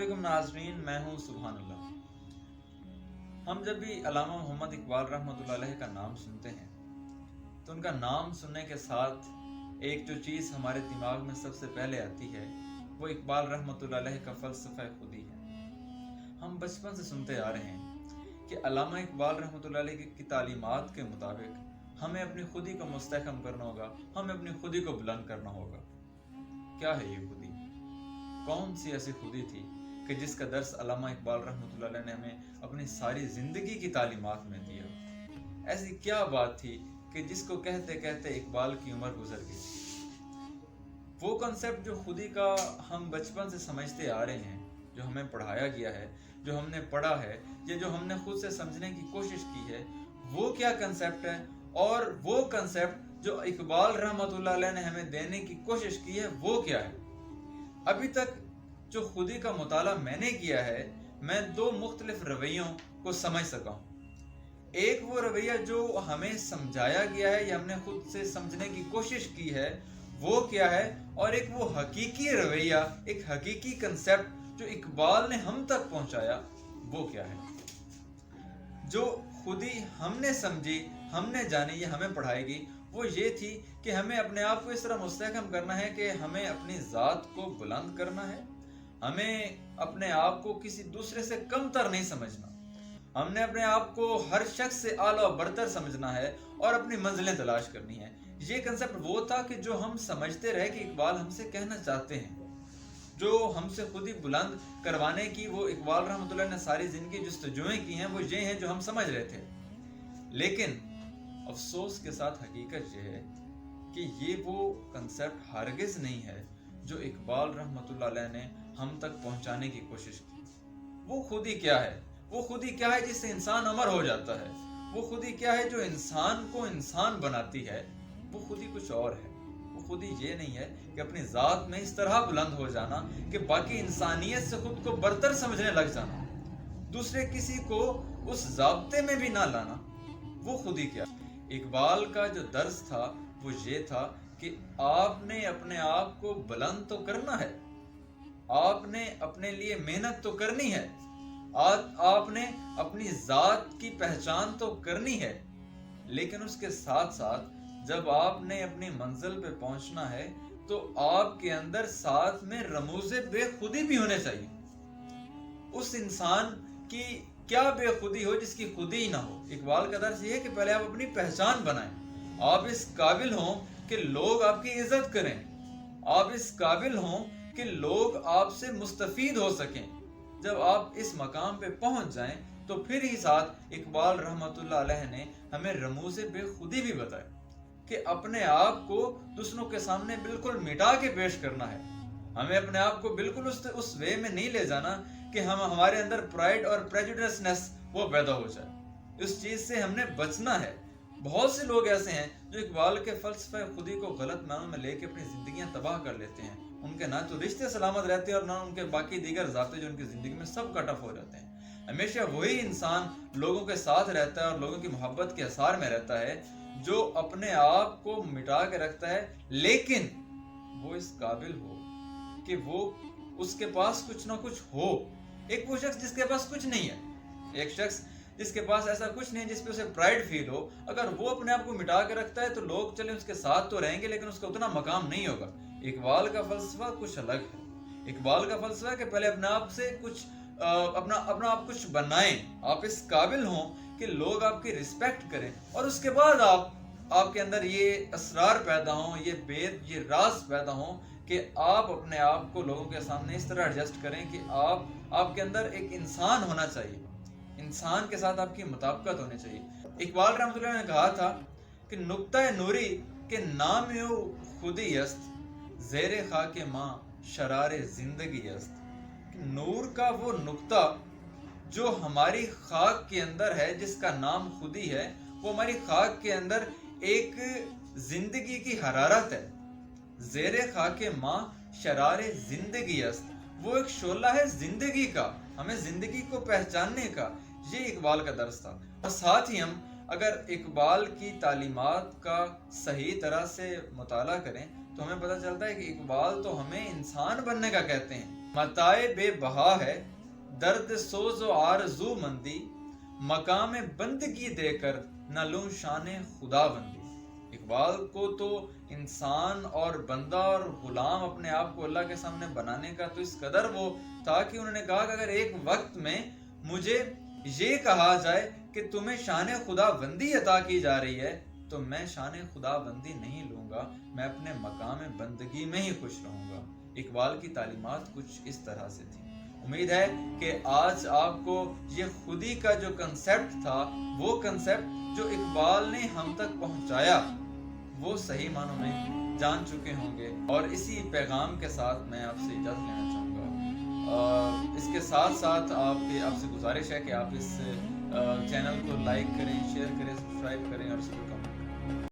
علیکم ناظرین، میں ہوں سبحان اللہ۔ ہم جب بھی علامہ محمد اقبال رحمۃ اللہ علیہ کا نام سنتے ہیں تو ان کا نام سننے کے ساتھ ایک جو چیز ہمارے دماغ میں سب سے پہلے آتی ہے وہ اقبال رحمۃ اللہ علیہ کا فلسفہ خودی ہے۔ ہم بچپن سے سنتے آ رہے ہیں کہ علامہ اقبال رحمۃ اللہ علیہ کی تعلیمات کے مطابق ہمیں اپنی خودی کو مستحکم کرنا ہوگا، ہمیں اپنی خودی کو بلند کرنا ہوگا۔ کیا ہے یہ خودی؟ کون سی ایسی خودی تھی کہ جس کا درس علامہ اقبال رحمۃ اللہ علیہ نے ہمیں اپنی ساری زندگی کی تعلیمات میں دیا؟ ایسی کیا بات تھی کہ جس کو کہتے کہتے اقبال کی عمر گزر گئی؟ وہ کنسیپٹ جو خودی کا ہم بچپن سے سمجھتے آ رہے ہیں، جو ہمیں پڑھایا گیا ہے، جو ہم نے پڑھا ہے، یا جو ہم نے خود سے سمجھنے کی کوشش کی ہے، وہ کیا کنسیپٹ ہے؟ اور وہ کنسیپٹ جو اقبال رحمۃ اللہ علیہ نے ہمیں دینے کی کوشش کی ہے وہ کیا ہے؟ ابھی تک جو خودی کا مطالعہ میں نے کیا ہے، میں دو مختلف رویوں کو سمجھ سکا ہوں۔ ایک وہ رویہ جو ہمیں سمجھایا گیا ہے یا ہم نے خود سے سمجھنے کی کوشش کی ہے وہ کیا ہے، اور ایک وہ حقیقی رویہ، ایک حقیقی کنسیپٹ جو اقبال نے ہم تک پہنچایا وہ کیا ہے۔ جو خودی ہم نے سمجھی، ہم نے جانی، یہ ہمیں پڑھائے گی، وہ یہ تھی کہ ہمیں اپنے آپ کو اس طرح مستحکم کرنا ہے کہ ہمیں اپنی ذات کو بلند کرنا ہے، ہمیں اپنے آپ کو کسی دوسرے سے کم تر نہیں سمجھنا، ہم نے اپنے آپ کو ہر شخص سے اعلیٰ و برتر سمجھنا ہے اور اپنی منزلیں تلاش کرنی ہیں۔ یہ کنسیپٹ وہ تھا کہ جو ہم سمجھتے رہے کہ اقبال ہم سے کہنا چاہتے ہیں، جو ہم سے خودی بلند کروانے کی وہ اقبال رحمۃ اللہ نے ساری زندگی جستجویں کی ہیں، وہ یہ ہیں جو ہم سمجھ رہے تھے۔ لیکن افسوس کے ساتھ حقیقت یہ ہے کہ یہ وہ کنسیپٹ ہرگز نہیں ہے جو اقبال رحمۃ اللہ علیہ نے ہم تک پہنچانے کی کوشش کی۔ وہ خودی کیا ہے؟ وہ خودی کیا ہے جس سے انسان امر ہو جاتا ہے؟ وہ خودی کیا ہے جو انسان کو انسان بناتی ہے؟ وہ خودی کچھ اور ہے۔ وہ خودی یہ نہیں ہے کہ اپنی ذات میں اس طرح بلند ہو جانا کہ باقی انسانیت سے خود کو برتر سمجھنے لگ جانا، دوسرے کسی کو اس ضابطے میں بھی نہ لانا۔ وہ خودی کیا؟ اقبال کا جو درس تھا وہ یہ تھا کہ آپ نے اپنے آپ کو بلند تو کرنا ہے، آپ نے اپنے لیے محنت تو کرنی ہے، آپ نے اپنی ذات کی پہچان تو کرنی ہے، لیکن اس کے ساتھ ساتھ جب آپ نے اپنی منزل پہ پہنچنا ہے تو آپ کے اندر ساتھ میں رموز بے خودی بھی ہونے چاہیے۔ اس انسان کی کیا بے خودی ہو جس کی خودی نہ ہو؟ اقبال کا درس یہ ہے کہ پہلے آپ اپنی پہچان بنائیں، آپ اس قابل ہوں کہ لوگ آپ کی عزت کریں، آپ اس قابل ہوں کہ لوگ آپ سے مستفید ہو سکیں۔ جب آپ اس مقام پہ پہنچ جائیں تو پھر ہی ساتھ اقبال رحمۃ اللہ علیہ نے ہمیں رموز بے خودی بھی بتائے کہ اپنے آپ کو دوسروں کے سامنے بالکل مٹا کے پیش کرنا ہے، ہمیں اپنے آپ کو بالکل اس وے میں نہیں لے جانا کہ ہمارے اندر پرائڈ اور پریجوڈسنس وہ پیدا ہو جائے۔ اس چیز سے ہم نے بچنا ہے۔ بہت سے لوگ ایسے ہیں جو اقبال کے فلسفہ خودی کو غلط معنوں میں لے کے اپنی زندگیاں تباہ کر لیتے ہیں، ان کے نہ تو رشتے سلامت رہتے ہیں اور نہ ان کے باقی دیگر ذاتے جو ان کی زندگی میں سب کٹ آف ہو جاتے ہیں۔ ہمیشہ وہی انسان لوگوں کے ساتھ رہتا ہے اور لوگوں کی محبت کے اثار میں رہتا ہے جو اپنے آپ کو مٹا کے رکھتا ہے، لیکن وہ اس قابل ہو کہ وہ اس کے پاس کچھ نہ کچھ ہو۔ ایک وہ شخص جس کے پاس کچھ نہیں ہے، ایک شخص جس کے پاس ایسا کچھ نہیں جس پہ اسے پرائڈ فیل ہو، اگر وہ اپنے آپ کو مٹا کے رکھتا ہے تو لوگ چلیں اس کے ساتھ تو رہیں گے لیکن اس کا اتنا مقام نہیں ہوگا۔ اقبال کا فلسفہ کچھ الگ ہے۔ اقبال کا فلسفہ ہے کہ پہلے اپنے آپ سے کچھ اپنا آپ کچھ بنائیں، آپ اس قابل ہوں کہ لوگ آپ کی رسپیکٹ کریں، اور اس کے بعد آپ کے اندر یہ اسرار پیدا ہوں، یہ راز پیدا ہوں کہ آپ اپنے آپ کو لوگوں کے سامنے اس طرح ایڈجسٹ کریں کہ آپ کے اندر ایک انسان ہونا چاہیے، انسان کے ساتھ آپ کی مطابقت ہونی چاہیے۔ اقبال رحمۃ اللہ نے کہا تھا کہ نقطہ نوری کے نام خودی است، زیر خاک ماں شرار زندگی است۔ نور کا وہ نقطہ جو ہماری خاک کے اندر ہے، جس کا نام خودی ہے، وہ ہماری خاک کے اندر ایک زندگی کی حرارت ہے۔ زیر خاک ماں شرار زندگی است، وہ ایک شعلہ ہے زندگی کا، ہمیں زندگی کو پہچاننے کا۔ یہ اقبال کا درس تھا۔ اور ساتھ ہی ہم اگر اقبال کی تعلیمات کا صحیح طرح سے مطالعہ کریں تو ہمیں پتہ چلتا ہے کہ اقبال تو ہمیں انسان بننے کا کہتے ہیں. متائے بے بہا ہے درد سوز و آرزو مندی، مقام بندگی دے کر نہ لوں شان خدا بندی. اقبال کو تو انسان اور بندہ اور غلام اپنے آپ کو اللہ کے سامنے بنانے کا تو اس قدر وہ تھا کہ انہوں نے کہا کہ اگر ایک وقت میں مجھے یہ کہا جائے کہ تمہیں شان خدا بندی عطا کی جا رہی ہے تو میں شان خدا بندی نہیں لوں گا، میں اپنے مقام بندگی میں ہی خوش رہوں گا. اقبال کی تعلیمات کچھ اس طرح سے تھی. امید ہے کہ آج آپ کو یہ خودی کا جو کنسیپٹ تھا، وہ کنسیپٹ جو اقبال نے ہم تک پہنچایا، وہ صحیح معنوں میں جان چکے ہوں گے. اور اسی پیغام کے ساتھ میں آپ سے اجازت لینا چاہوں گا. اس کے ساتھ ساتھ آپ سے گزارش ہے کہ آپ اس چینل کو لائک کریں، شیئر کریں، سبسکرائب کریں اور اس کو کمنٹ